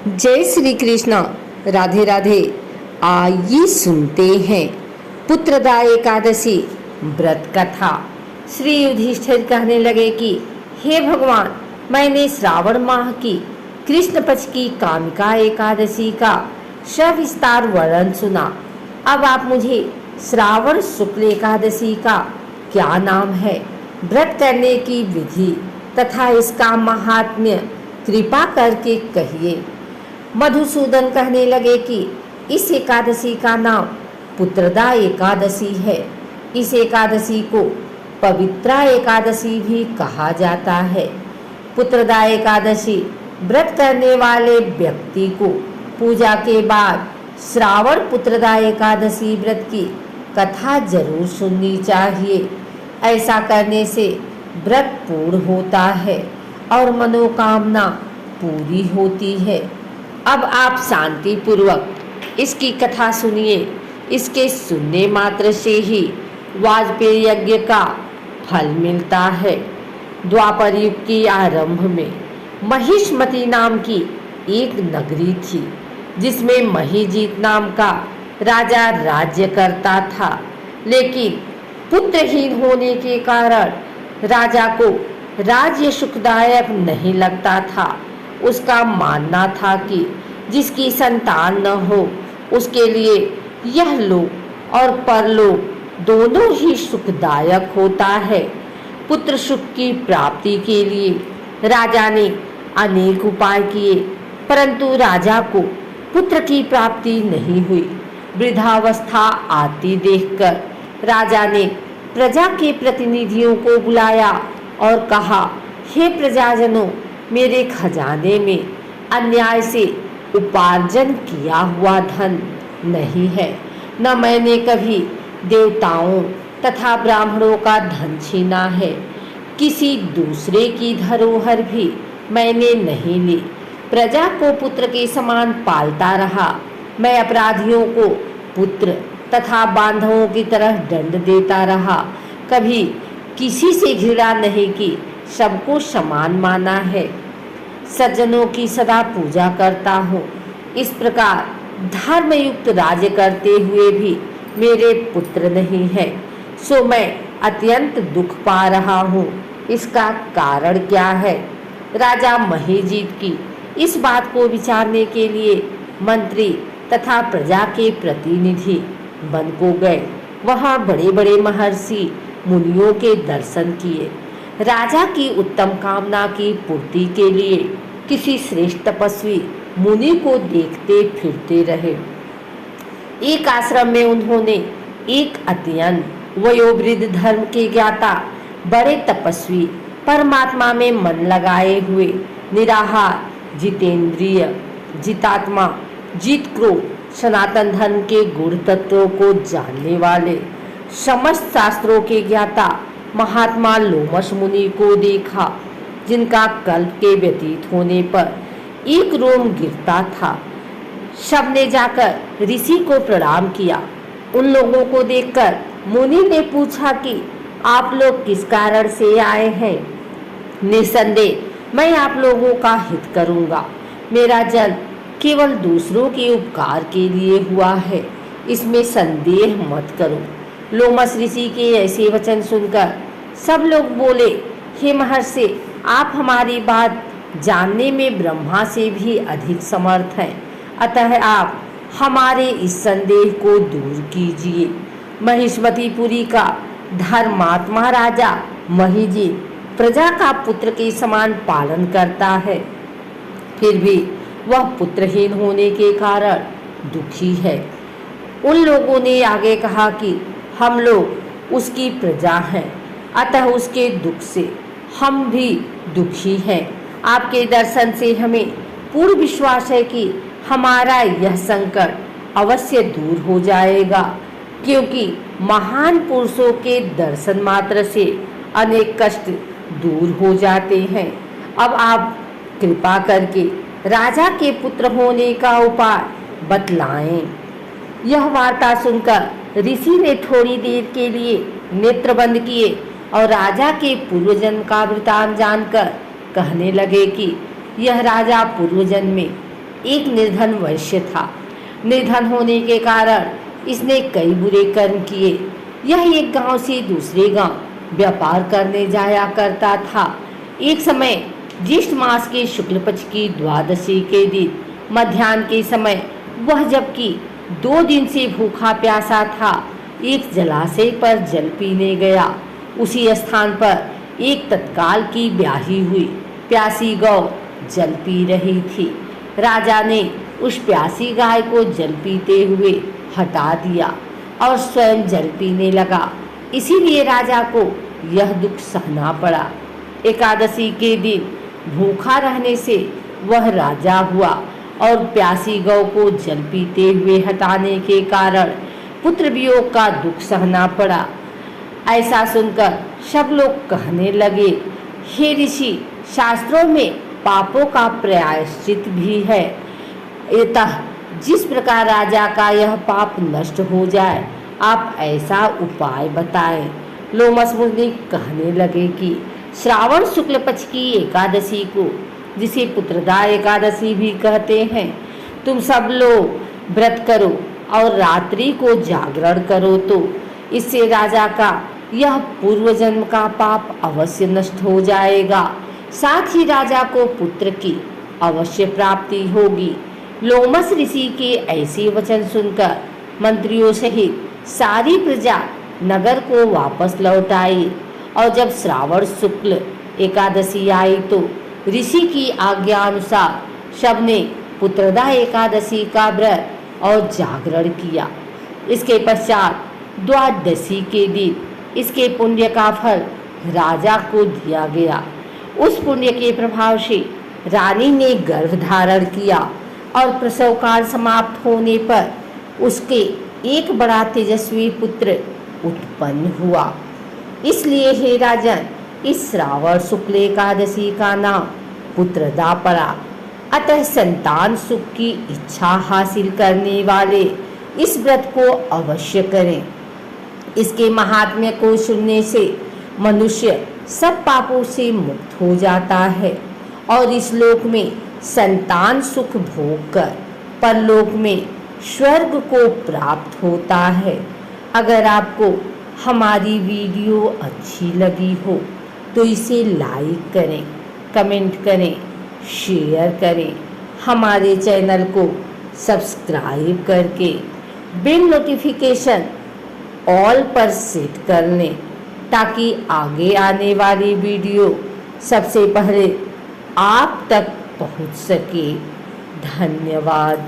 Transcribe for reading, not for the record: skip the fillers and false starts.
जय श्री कृष्ण। राधे राधे। आइए सुनते हैं पुत्रदा एकादशी व्रत कथा। श्री युधिष्ठिर कहने लगे कि हे भगवान, मैंने श्रावण माह की कृष्ण पक्ष की कामिका एकादशी का सविस्तार वर्णन सुना। अब आप मुझे श्रावण शुक्ल एकादशी का क्या नाम है, व्रत करने की विधि तथा इसका महात्म्य कृपा करके कहिए। मधुसूदन कहने लगे कि इस एकादशी का नाम पुत्रदा एकादशी है। इस एकादशी को पवित्रा एकादशी भी कहा जाता है। पुत्रदा एकादशी व्रत करने वाले व्यक्ति को पूजा के बाद श्रावण पुत्रदा एकादशी व्रत की कथा जरूर सुननी चाहिए। ऐसा करने से व्रत पूर्ण होता है और मनोकामना पूरी होती है। अब आप शांति पूर्वक इसकी कथा सुनिए। इसके सुनने मात्र से ही वाजपेयी यज्ञ का फल मिलता है। द्वापर युग के आरंभ में महिष्मती नाम की एक नगरी थी, जिसमें महिजीत नाम का राजा राज्य करता था। लेकिन पुत्रहीन होने के कारण राजा को राज्य सुखदायक नहीं लगता था। उसका मानना था कि जिसकी संतान न हो उसके लिए यह लोक और परलोक दोनों ही सुखदायक होता है। पुत्र सुख की प्राप्ति के लिए राजा ने अनेक उपाय किए, परंतु राजा को पुत्र की प्राप्ति नहीं हुई। वृद्धावस्था आती देखकर राजा ने प्रजा के प्रतिनिधियों को बुलाया और कहा, हे प्रजाजनों, मेरे खजाने में अन्याय से उपार्जन किया हुआ धन नहीं है। न मैंने कभी देवताओं तथा ब्राह्मणों का धन छीना है। किसी दूसरे की धरोहर भी मैंने नहीं ली। प्रजा को पुत्र के समान पालता रहा। मैं अपराधियों को पुत्र तथा बांधवों की तरह दंड देता रहा। कभी किसी से घृणा नहीं की, सबको समान माना है। सज्जनों की सदा पूजा करता हूँ। इस प्रकार धर्मयुक्त राज्य करते हुए भी मेरे पुत्र नहीं है, सो मैं अत्यंत दुख पा रहा हूँ। इसका कारण क्या है? राजा महिजीत की इस बात को विचारने के लिए मंत्री तथा प्रजा के प्रतिनिधि वन को गए। वहाँ बड़े बड़े महर्षि मुनियों के दर्शन किए। राजा की उत्तम कामना की पूर्ति के लिए किसी श्रेष्ठ तपस्वी मुनि को देखते फिरते रहे। एक आश्रम में उन्होंने एक अत्यंत वयोवृद्ध धर्म के ज्ञाता, बड़े तपस्वी, परमात्मा में मन लगाए हुए, निराहार, जितेंद्रिय, जितात्मा, जीत क्रोध, सनातन धर्म के गुण तत्वों को जानने वाले, समस्त शास्त्रों के ज्ञाता महात्मा लोमश मुनि को देखा, जिनका कल्प के व्यतीत होने पर एक रोम गिरता था। सबने जाकर ऋषि को प्रणाम किया। उन लोगों को देखकर मुनि ने पूछा कि आप लोग किस कारण से आए हैं? निसंदेह मैं आप लोगों का हित करूंगा। मेरा जन्म केवल दूसरों के उपकार के लिए हुआ है, इसमें संदेह मत करो। लोमश ऋषि के ऐसे वचन सुनकर सब लोग बोले, हे महर्षि, आप हमारी बात जानने में ब्रह्मा से भी अधिक समर्थ हैं, अतः आप हमारे इस संदेह को दूर कीजिए। महिष्मतीपुरी का धर्मात्मा राजा महिजीत प्रजा का पुत्र के समान पालन करता है, फिर भी वह पुत्रहीन होने के कारण दुखी है। उन लोगों ने आगे कहा कि हम लोग उसकी प्रजा हैं, अतः उसके दुख से हम भी दुखी हैं। आपके दर्शन से हमें पूर्ण विश्वास है कि हमारा यह संकट अवश्य दूर हो जाएगा, क्योंकि महान पुरुषों के दर्शन मात्र से अनेक कष्ट दूर हो जाते हैं। अब आप कृपा करके राजा के पुत्र होने का उपाय बतलाएं। यह वार्ता सुनकर ऋषि ने थोड़ी देर के लिए नेत्र बंद किए और राजा के पूर्वजन्म का वृतांत जानकर कहने लगे कि यह राजा पूर्वजन्म में एक निर्धन वैश्य था। निर्धन होने के कारण इसने कई बुरे कर्म किए। यह एक गांव से दूसरे गांव व्यापार करने जाया करता था। एक समय ज्येष्ठ मास के शुक्ल पक्ष की द्वादशी के दिन मध्याह्न के समय वह जबकि 2 दिन से भूखा प्यासा था, एक जलाशय पर जल पीने गया। उसी स्थान पर एक तत्काल की ब्याही हुई प्यासी गौ जल पी रही थी। राजा ने उस प्यासी गाय को जल पीते हुए हटा दिया और स्वयं जल पीने लगा। इसीलिए राजा को यह दुख सहना पड़ा। एकादशी के दिन भूखा रहने से वह राजा हुआ और प्यासी गौ को जल पीते हुए हटाने के कारण पुत्र वियोग का दुख सहना पड़ा। ऐसा सुनकर सब लोग कहने लगे, हे ऋषि, शास्त्रों में पापों का प्रायश्चित भी है। अतः जिस प्रकार राजा का यह पाप नष्ट हो जाए, आप ऐसा उपाय बताएं। लोमस मुनि कहने लगे कि श्रावण शुक्ल पक्ष की एकादशी को, जिसे पुत्रदा एकादशी भी कहते हैं, तुम सब लोग व्रत करो और रात्रि को जागरण करो, तो इससे राजा का यह पूर्व जन्म का पाप अवश्य नष्ट हो जाएगा। साथ ही राजा को पुत्र की अवश्य प्राप्ति होगी। लोमस ऋषि के ऐसे वचन सुनकर मंत्रियों सहित सारी प्रजा नगर को वापस लौट आई और जब श्रावण शुक्ल एकादशी आई तो ऋषि की आज्ञा अनुसार सबने पुत्रदा एकादशी का व्रत और जागरण किया। इसके पश्चात द्वादशी के दिन इसके पुण्य का फल राजा को दिया गया। उस पुण्य के प्रभाव से रानी ने गर्भ धारण किया और प्रसव काल समाप्त होने पर उसके एक बड़ा तेजस्वी पुत्र उत्पन्न हुआ। इसलिए हे राजन, इस श्रावण शुक्ल एकादशी का नाम पुत्रदा पड़ा। अतः संतान सुख की इच्छा हासिल करने वाले इस व्रत को अवश्य करें। इसके महात्म्य को सुनने से मनुष्य सब पापों से मुक्त हो जाता है और इस लोक में संतान सुख भोग कर परलोक में स्वर्ग को प्राप्त होता है। अगर आपको हमारी वीडियो अच्छी लगी हो तो इसे लाइक करें, कमेंट करें, शेयर करें। हमारे चैनल को सब्सक्राइब करके बेल नोटिफिकेशन ऑल पर सेट कर लें ताकि आगे आने वाली वीडियो सबसे पहले आप तक पहुंच सके। धन्यवाद।